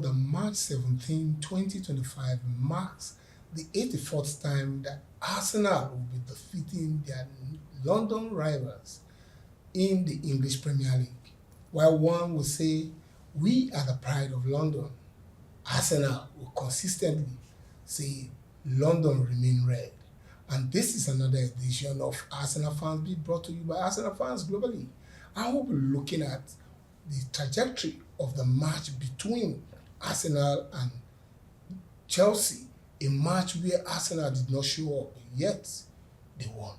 that March 17, 2025 marks the 84th time that Arsenal will be defeating their London rivals in the English Premier League. While one will say, we are the pride of London, Arsenal will consistently say, London remain red. And this is another edition of Arsenal Fans Beat brought to you by Arsenal fans globally. I will be looking at the trajectory of the match between Arsenal and Chelsea, a match where Arsenal did not show up, yet they won.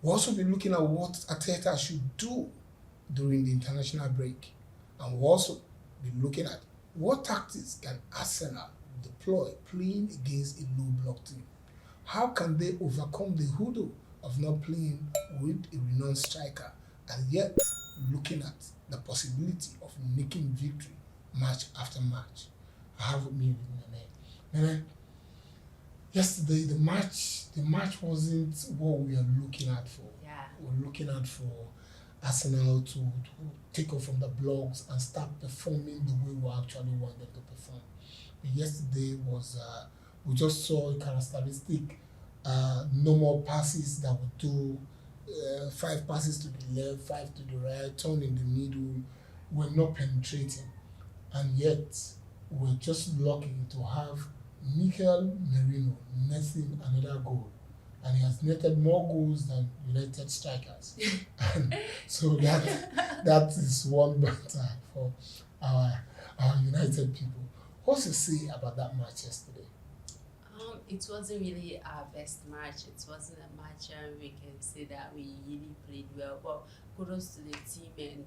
We'll also be looking at what Arteta should do during the international break. And we'll also be looking at what tactics can Arsenal deploy playing against a low-block team. How can they overcome the hoodoo of not playing with a renowned striker and yet looking at the possibility of making victory match after match? I have with me with Nene. Yesterday, the match wasn't what we are looking at for. Yeah. We're looking at for Arsenal to take off from the blocks and start performing the way we actually want them to perform. But yesterday was, we just saw a characteristic no more passes that would do 5 passes to the left, 5 to the right, turn in the middle. We're not penetrating. And yet, we're just lucky to have Mikel Merino netting another goal. And he has netted more goals than United strikers. And so that is one matter for our United people. What's to say about that match yesterday? It wasn't really our best match. It wasn't a match we can say that we really played well. But kudos to the team, and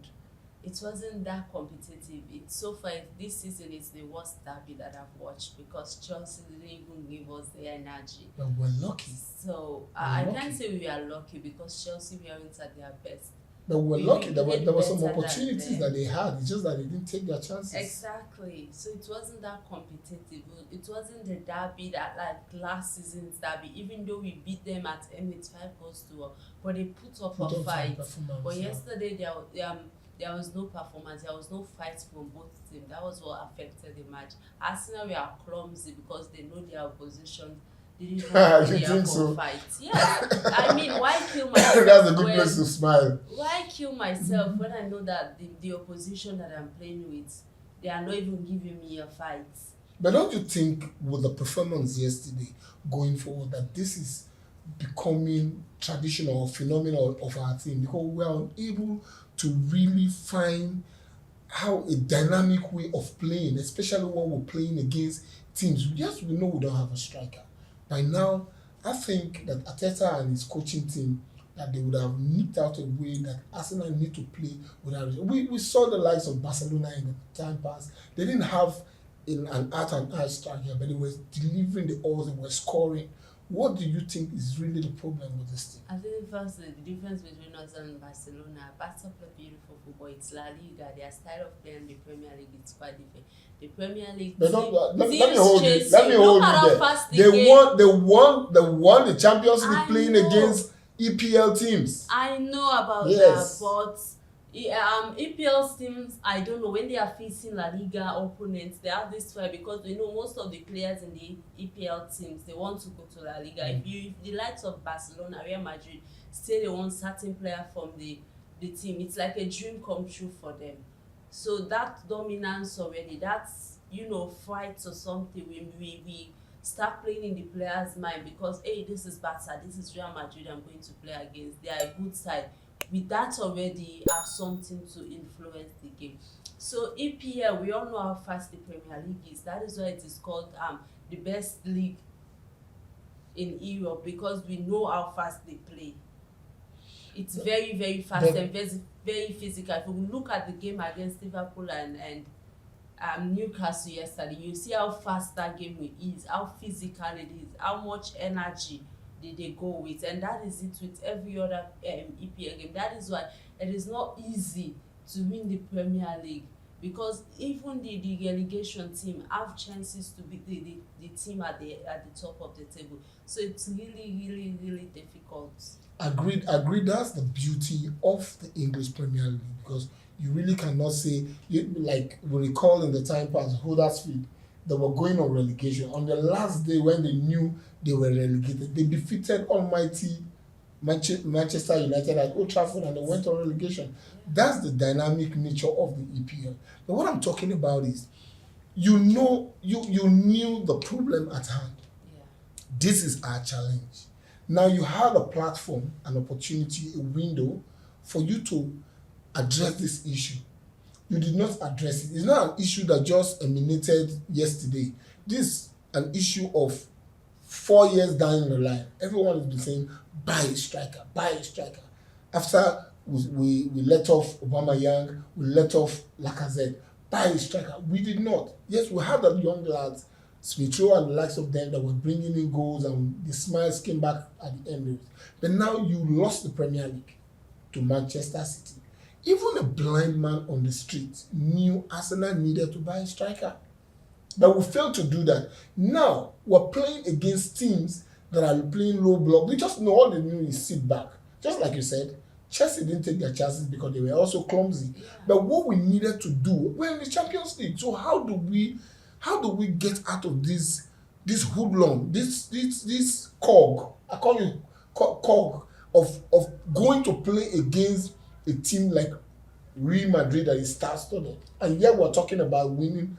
it wasn't that competitive. So far this season is the worst derby that I've watched because Chelsea didn't even give us the energy. But we're lucky. So I can't say we are lucky because Chelsea weren't at their best. But we're lucky. There were some opportunities that they had. It's just that they didn't take their chances. Exactly. So it wasn't that competitive. It wasn't the derby that like last season's derby. Even though we beat them at Emirates 5-1, but they put up a fight. But yesterday there was no performance. There was no fight from both teams. That was what affected the match. Arsenal were clumsy because they know their opposition. They didn't have to fight. Yeah, I mean, why kill myself? That's a good place to smile. Why kill myself when I know that the opposition that I'm playing with, they are not even giving me a fight? But don't you think with the performance yesterday going forward that this is becoming traditional or phenomenal of our team because we are unable to really find how a dynamic way of playing, especially when we're playing against teams. Yes, we know we don't have a striker. By now, I think that Arteta and his coaching team, that they would have nicked out a way that Arsenal need to play without. We saw the likes of Barcelona in the time past. They didn't have an out-and-out striker, but they were delivering the balls, they were scoring. What do you think is really the problem with this team? I think first the difference between us and Barcelona. Barcelona play beautiful football. It's La Liga. Their style of playing the Premier League is quite different. The Premier League. But let me hold you. Let me hold you there. They won the Champions League playing against EPL teams. I know about that, but EPL teams, I don't know, when they are facing La Liga opponents, they have this fight because they know most of the players in the EPL teams, they want to go to La Liga. If the likes of Barcelona, Real Madrid, say they want certain player from the team, it's like a dream come true for them. So that dominance already, that's, fights or something, we start playing in the players' mind because, hey, this is Barca, this is Real Madrid I'm going to play against. They are a good side. With that already have something to influence the game. So EPL, we all know how fast the Premier League is. That is why it is called the best league in Europe because we know how fast they play. It's very, very fast and very, very physical. If we look at the game against Liverpool and Newcastle yesterday, you see how fast that game is, how physical it is, how much energy they go with, and that is it with every other EPL game. That is why it is not easy to win the Premier League because even the relegation team have chances to beat the team at the top of the table. So it's really, really, really difficult. Agreed. That's the beauty of the English Premier League because you really cannot say, like we recall in the time past, Huddersfield, they were going on relegation. On the last day when they knew they were relegated, they defeated almighty Manchester United at Old Trafford and they went on relegation. That's the dynamic nature of the EPL. But what I'm talking about is, you knew the problem at hand. Yeah. This is our challenge. Now you had a platform, an opportunity, a window for you to address this issue. You did not address it. It's not an issue that just emanated yesterday. This is an issue of 4 years down the line. Everyone has been saying, buy a striker, buy a striker. After we let off Aubameyang, we let off Lacazette, buy a striker. We did not. Yes, we had the young lads, Smith Rowe and the likes of them, that were bringing in goals and the smiles came back at the end. But now you lost the Premier League to Manchester City. Even a blind man on the street knew Arsenal needed to buy a striker. But we failed to do that. Now we're playing against teams that are playing low block. We just know all they do is sit back. Just like you said, Chelsea didn't take their chances because they were also clumsy. Yeah. But what we needed to do, we're in the Champions League. So how do we get out of this hoodlum, this cog? I call it cog of going to play against a team like Real Madrid that is star-studded, and yet we're talking about winning,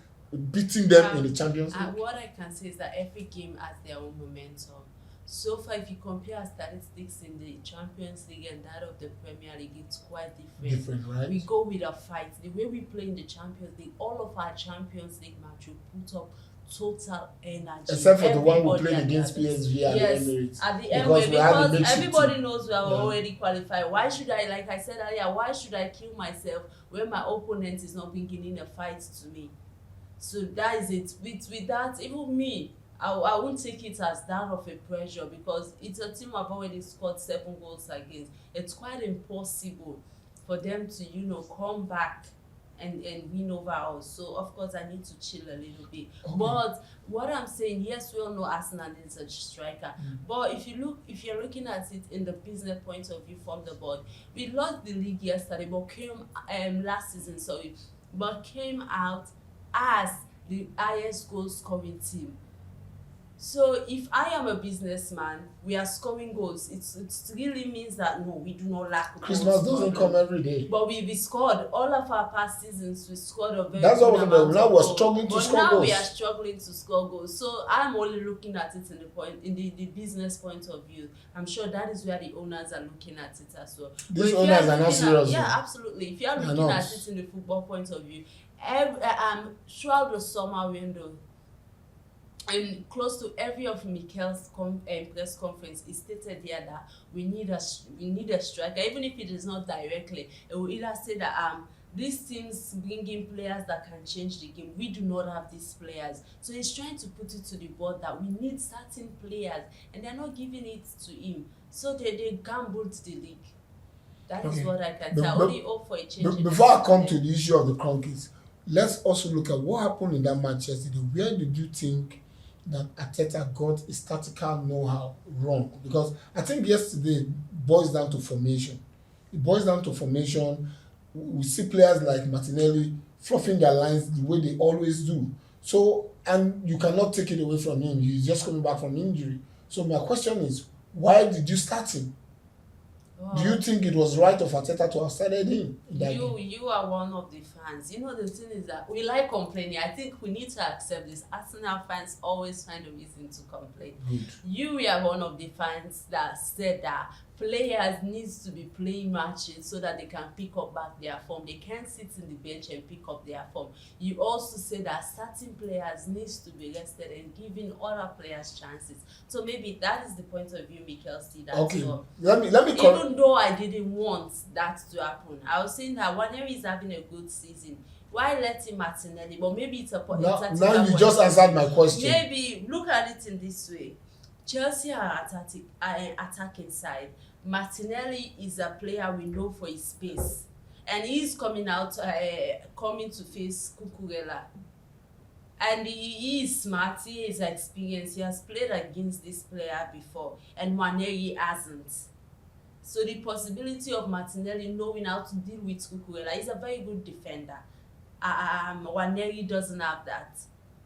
beating them in the Champions League. What I can say is that every game has their own momentum. So far, if you compare statistics in the Champions League and that of the Premier League, it's quite different. Right? We go with a fight. The way we play in the Champions League, all of our Champions League matches put up total energy. Except for the one we played against PSV at the Emirates. At the Emirates, because everybody knows we are already qualified. Why should I, like I said earlier, why should I kill myself when my opponent is not bringing in a fight to me? So that is it. With that, even me, I won't take it as that of a pressure, because it's a team I've already scored 7 goals against. It's quite impossible for them to, come back and win over us. So of course I need to chill a little bit. Okay. But what I'm saying, yes, we all know Arsenal needs a striker. But if you're looking at it in the business point of view from the board, we lost the league yesterday, but came last season, but came out as the highest goal scoring team. So if I am a businessman, we are scoring goals. It really means that no, we do not lack goals. Christmas doesn't come every day. But we scored all of our past seasons. We scored a very That's good what amount now of we're goals. struggling to but score now goals. We are struggling to score goals. So I'm only looking at it in the business point of view. I'm sure that is where the owners are looking at it as well. These owners are not serious. Yeah, absolutely. If you are looking at it in the football point of view, throughout the summer window, and close to every of Mikel's press conference, he stated here that we need a striker, even if it is not directly. It will either say that these teams bring in players that can change the game. We do not have these players. So he's trying to put it to the board that we need certain players, and they're not giving it to him. So they gambled the league. That is what I can say. I only hope for a change. Before I come to the issue of the Cronkies, let's also look at what happened in that match yesterday. Where did you think that Arteta got his tactical know-how wrong? Because I think yesterday boils down to formation. It boils down to formation. We see players like Martinelli fluffing their lines the way they always do. So, and you cannot take it away from him. He's just coming back from injury. So my question is, why did you start him? Do you think it was right of Arteta to have started him? You are one of the fans. The thing is that we like complaining. I think we need to accept this. Arsenal fans always find a reason to complain. Good. You are one of the fans that said that players need to be playing matches so that they can pick up back their form. They can't sit in the bench and pick up their form. You also say that certain players need to be rested and giving other players chances. So maybe that is the point of view Mikel see that. Okay. So, let me even though I didn't want that to happen, I was saying that whenever he's having a good season, why let him Martinelli? But maybe it's a now you just answered my question. Maybe look at it in this way. Chelsea are attacking side. Martinelli is a player we know for his pace, and he's coming to face Cucurella. And he is smart, he is experienced, he has played against this player before, and Waneri hasn't. So the possibility of Martinelli knowing how to deal with Cucurella, he's a very good defender. Waneri doesn't have that.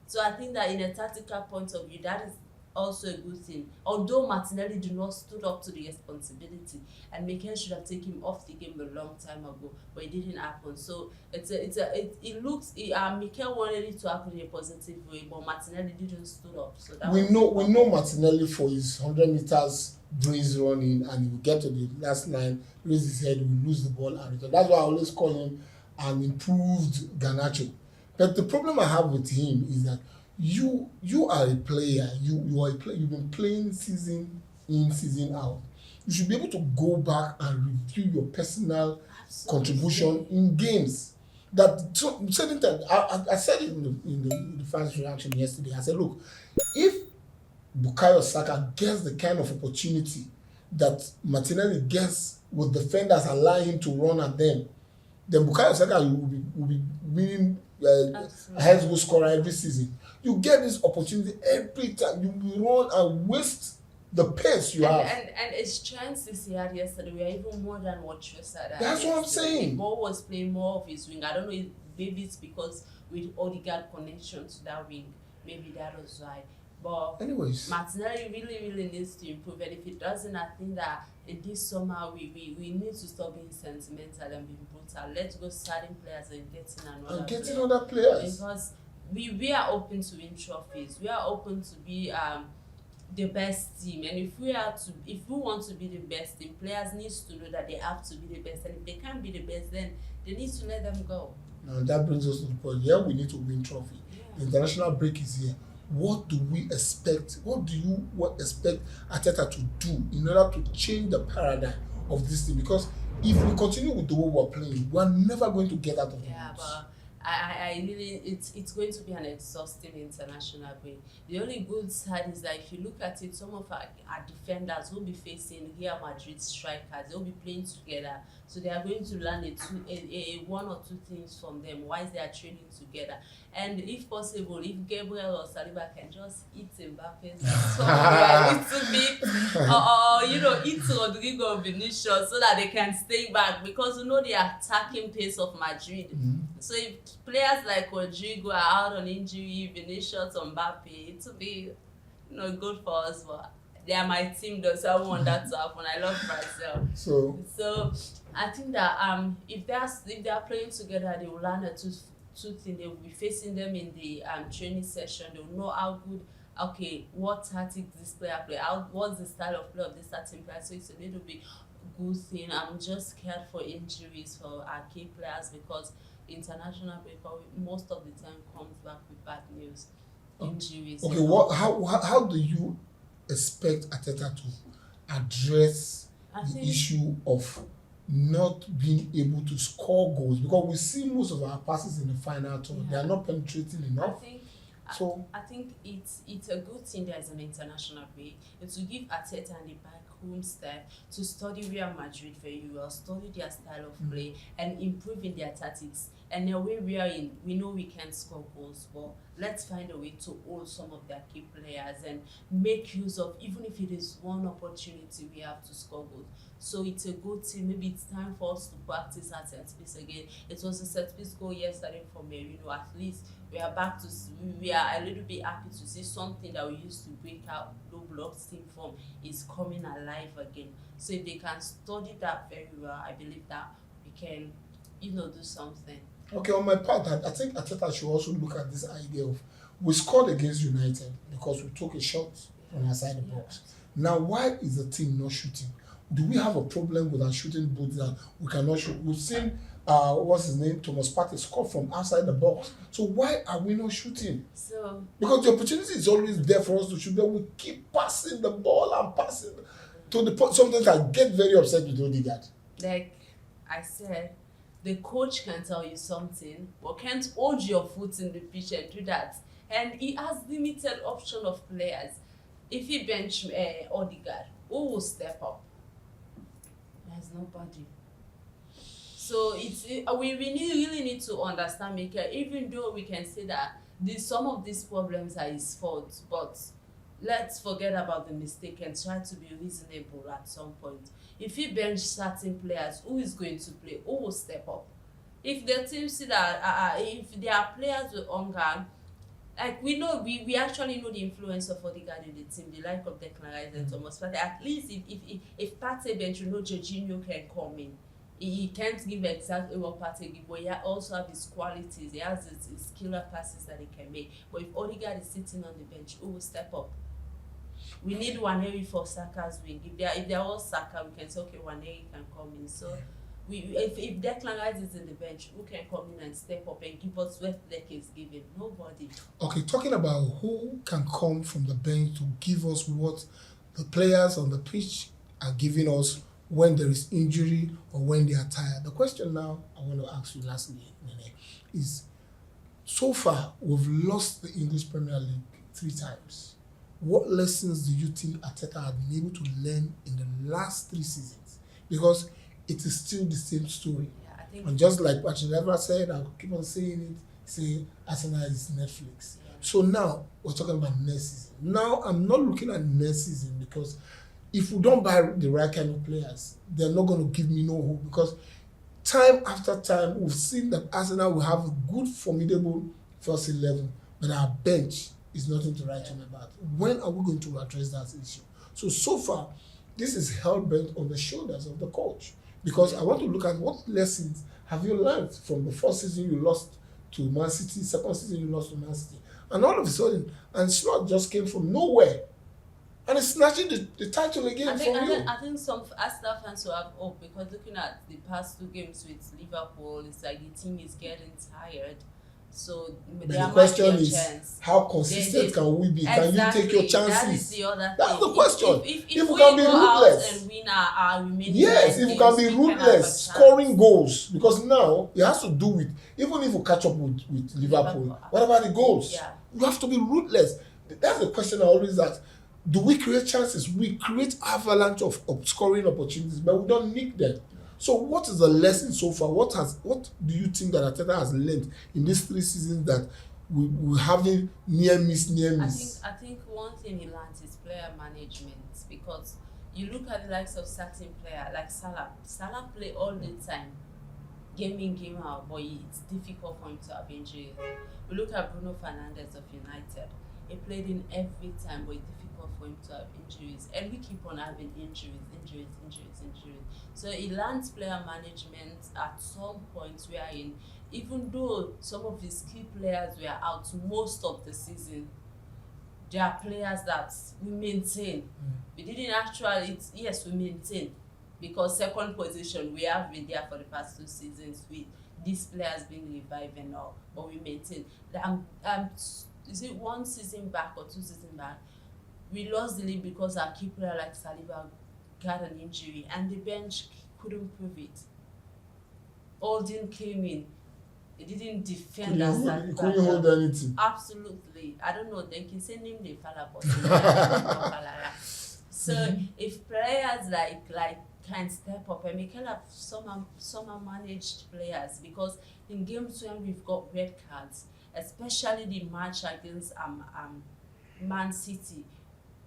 So I think that in a tactical point of view, that is also a good thing. Although Martinelli did not stood up to the responsibility, and Mikel should have taken him off the game a long time ago, but it didn't happen. So it looks Mikel wanted it to happen in a positive way, but Martinelli didn't stood up. So that we know Martinelli for his 100 meters breeze running, and he will get to the last line, raise his head, will lose the ball and return. That's why I always call him an improved Garnacho. But the problem I have with him is that you are a player. You are a player. You've been playing season in, season out. You should be able to go back and review your personal contribution in games. That certain times, I said it in the fans' reaction yesterday. I said, look, if Bukayo Saka gets the kind of opportunity that Martinelli gets with defenders allowing him to run at them, then Bukayo Saka will be winning a head goal scorer every season. You get this opportunity every time. You run and waste the pace you have. And his chances he had yesterday were even more than what Trossard had. That's what I'm saying. Mo was playing more of his wing. I don't know if maybe it's because with Odegaard connection to that wing, maybe that was why. But anyways, Martinelli really needs to improve, and if it doesn't, I think that in this summer we need to stop being sentimental and being brutal. Let's go starting players and getting other players. Because we are open to win trophies. We are open to be the best team, and if we want to be the best team, players needs to know that they have to be the best, and if they can't be the best, then they need to let them go. Now that brings us to the point. Yeah, we need to win trophy. Yeah. The international break is here. What do we expect? What do you expect Arteta to do in order to change the paradigm of this team? Because if we continue with the way we're playing, we're never going to get out of the woods. But I really, it's going to be an exhausting international break. The only good side is that if you look at it, some of our defenders will be facing Real Madrid strikers. They'll be playing together, so they are going to learn one or two things from them whilst they are training together. And if possible, if Gabriel or Saliba can just eat Mbappe's somewhere a little bit, or eat Rodrigo Vinicius, so that they can stay back, because the attacking pace of Madrid. Mm-hmm. So if players like Rodrigo are out on injury, Vinicius or Mbappe, it will be good for us. But they are my team, though, so I want that to happen. I love Brazil. So I think that if they are playing together, they will learn two things. They will be facing them in the training session. They will know how good, what tactics this player play, what's the style of play of this certain player. So it's a little bit good thing. I'm just scared for injuries for our key players, because international break most of the time comes back with bad news, injuries. Okay, how do you expect Arteta to address the issue of not being able to score goals? Because we see most of our passes in the final third, they are not penetrating enough. I think it's a good thing there's an international break. It will give Arteta and the backroom staff to study Real Madrid very well, study their style of play, and improve in their tactics. And the way we are in, we know we can score goals, but let's find a way to hold some of their key players and make use of, even if it is one opportunity we have to score goals. So it's a good thing. Maybe it's time for us to practice at set piece again. It was a set piece goal yesterday for Merino. At least we are back to, we are a little bit happy to see something that we used to break out low block team from is coming alive again. So if they can study that very well, I believe that we can, do something. Okay, on my part, I think Arteta should also look at this idea of, we scored against United because we took a shot from outside the box. Now, why is the team not shooting? Do we have a problem with our shooting boots that we cannot shoot? We've seen, what's his name, Thomas Partey score from outside the box. So why are we not shooting? Because the opportunity is always there for us to shoot, but we keep passing the ball and passing to the point. Sometimes I get very upset with Odegaard. Like I said, the coach can tell you something, but can't hold your foot in the pitch and do that. And he has limited option of players. If he bench Odegaard, who will step up? There's nobody. So we really need to understand Mikel, even though we can say that some of these problems are his fault, but let's forget about the mistake and try to be reasonable at some point. If you bench certain players, who is going to play? Who will step up? If the team see that if there are players with hunger, like we actually know the influence of Odegaard in the team, the like of Declan Rice and Thomas Partey. At least if Partey bench, Jorginho can come in. He can't give exactly what Partey give, but he also have his qualities. He has his killer passes that he can make. But if Odegaard is sitting on the bench, who will step up? We need Waneri for Saka's wing. If they're all Saka, we can say okay, Waneri can come in. So if Declan Rice is in the bench, who can come in and step up and give us what Dec is giving? Nobody. Okay, talking about who can come from the bench to give us what the players on the pitch are giving us when there is injury or when they are tired. The question now I want to ask you lastly, Nene, is so far we've lost the English Premier League 3 times. What lessons do you think Arteta had been able to learn in the last 3 seasons? Because it is still the same story. Yeah, I think. And just like Patrick Evra said, I'll keep on saying it, say Arsenal is Netflix. Yeah. So now we're talking about next season. Now I'm not looking at next season because if we don't buy the right kind of players, they're not going to give me no hope, because time after time we've seen that Arsenal will have a good, formidable first 11, but our bench is nothing to write home about. When are we going to address that issue? So far, this is hell-bent on the shoulders of the coach, because I want to look at what lessons have you learned from the first season you lost to Man City, second season you lost to Man City, and all of a sudden, and Slot just came from nowhere and is snatching the title again from you. I think some Arsenal fans will have hope, because looking at the past 2 games with Liverpool, it's like the team is getting tired. So the question is, how consistent can we be? Exactly. Can you take your chances? That is the other thing. That's the question. If we can be go ruthless out and win our remaining yes, if we can be ruthless, scoring goals, because now it has to do with, even if we catch up with Liverpool, what about the goals? Yeah. You have to be ruthless. That's the question I always ask. Do we create chances? We create avalanche of scoring opportunities, but we don't nick them. So what is the lesson so far? What do you think that Arteta has learned in these 3 seasons that we're having near miss? I think one thing he learned is player management, because you look at the likes of certain players like Salah. Salah play all the time, game in, game out, but it's difficult for him to have injuries. We look at Bruno Fernandes of United. He played in every time, but it's difficult for him to have injuries. And we keep on having injuries. So he learns player management at some point wherein, even though some of his key players were out most of the season, there are players that we maintain. We didn't actually, yes, we maintain. Because second position, we have been there for the past 2 seasons with these players being revived and all, but we maintain. Is it 1 season back or 2 seasons back? We lost the league because our key player like Saliba got an injury and the bench couldn't prove it. Holding came in. He didn't defend us. He couldn't hold anything. Absolutely. I don't know. They can say name the fella, but so if players like can step up, and we can have some managed players, because in games when we've got red cards, especially the match against Man City,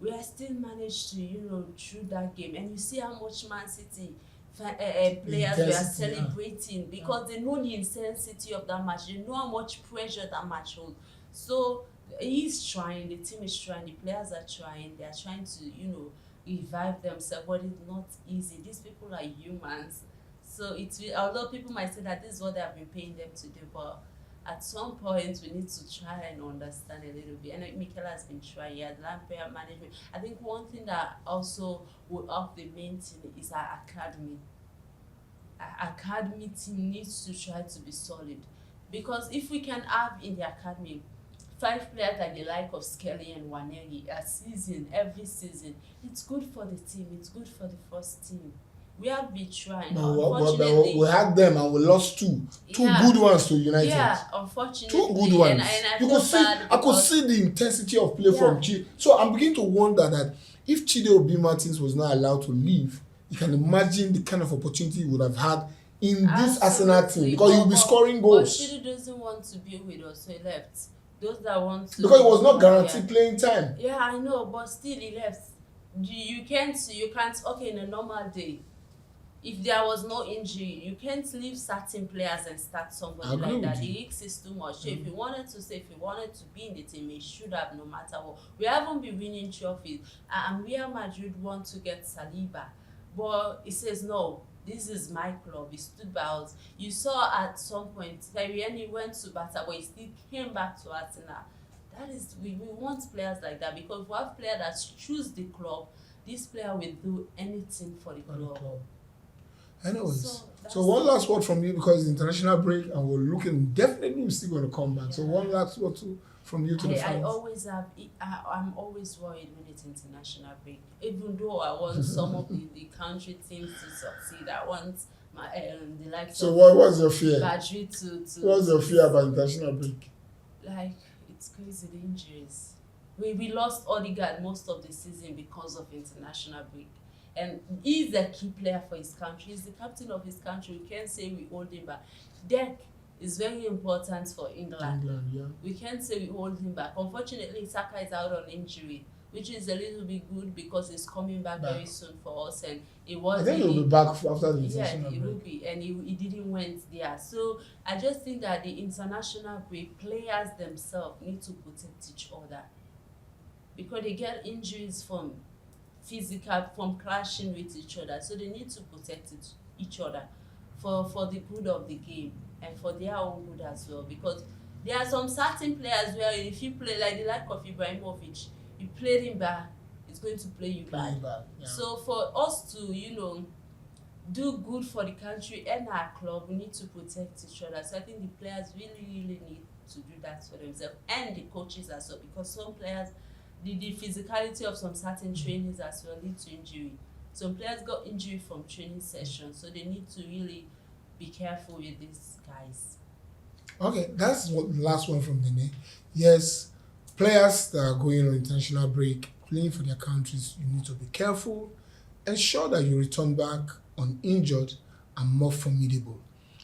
we are still managed to through that game, and you see how much Man City players were celebrating because they know the intensity of that match. They know how much pressure that match holds. So he's trying, the team is trying, the players are trying. They are trying to revive themselves, but it's not easy. These people are humans, so although people might say that this is what they have been paying them to do, but at some point we need to try and understand a little bit. And Mikel has been trying. He had learned player management. I think one thing that also will help the main team is our academy. Our academy team needs to try to be solid, because if we can have in the academy 5 players like the like of Skelly and Waneri every season, it's good for the team, it's good for the first team. We have been trying. Unfortunately, we had them and we lost 2 good ones to United. Yeah, unfortunately. 2 good ones. And I could see the intensity of play from Chide. So I'm beginning to wonder that if Chide Obi Martins was not allowed to leave, you can imagine the kind of opportunity he would have had in this Arsenal team, because he'll be scoring goals. But Chide doesn't want to be with us, so he left. those that want to. Because it was not guaranteed playing time. Yeah, I know, but still he left. You can't. Okay, in a normal day, if there was no injury, you can't leave certain players and start somebody like that. The risk is too much. So if he wanted to say, if he wanted to be in the team, he should have, no matter what. We haven't been winning trophies, and Real Madrid want to get Saliba, but he says no. This is my club. He stood by us. You saw at some point, Henry went to Barca, but he still came back to Arsenal. That is, we want players like that, because we have players that choose the club. This player will do anything for the club. Anyways, so one last word from you, because it's international break and we're looking, definitely we're still going to come back. Yeah. So one last word from you to the fans. I'm always worried when it's international break. Even though I want some of the country teams to succeed, I want my the likes of what's your fear? Madrid to what's your fear about international break? Like, it's crazy, the injuries. We lost Odegaard most of the season because of international break. And he's a key player for his country. He's the captain of his country. We can't say we hold him back. Dek is very important for England. Yeah. We can't say we hold him back. Unfortunately, Saka is out on injury, which is a little bit good because he's coming back very soon for us. And I think he'll be back after the international break. Yeah, he will be. And he didn't went there. So I just think that the international break, players themselves need to protect each other, because they get injuries from clashing with each other. So they need to protect each other for the good of the game and for their own good as well, because there are some certain players where if you play like the like of Ibrahimovic, you played him back, it's going to play you back. Yeah. So for us to do good for the country and our club, we need to protect each other. So I think the players really need to do that for themselves, and the coaches as well, because some players, the physicality of some certain trainings as well lead to injury. Some players got injury from training sessions, so they need to really be careful with these guys. Okay, that's the last one from Nene. Yes, players that are going on international break, playing for their countries, you need to be careful. Ensure that you return back uninjured and more formidable.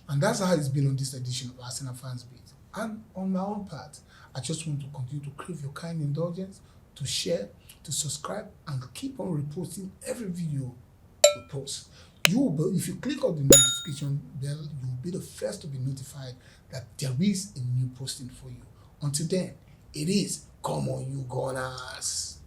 And that's how it's been on this edition of Arsenal Fans Beat. And on my own part, I just want to continue to crave your kind indulgence, to share, to subscribe, and keep on reposting every video we post. If you click on the notification bell, you will be the first to be notified that there is a new posting for you. Until then, it is come on, you Gunners.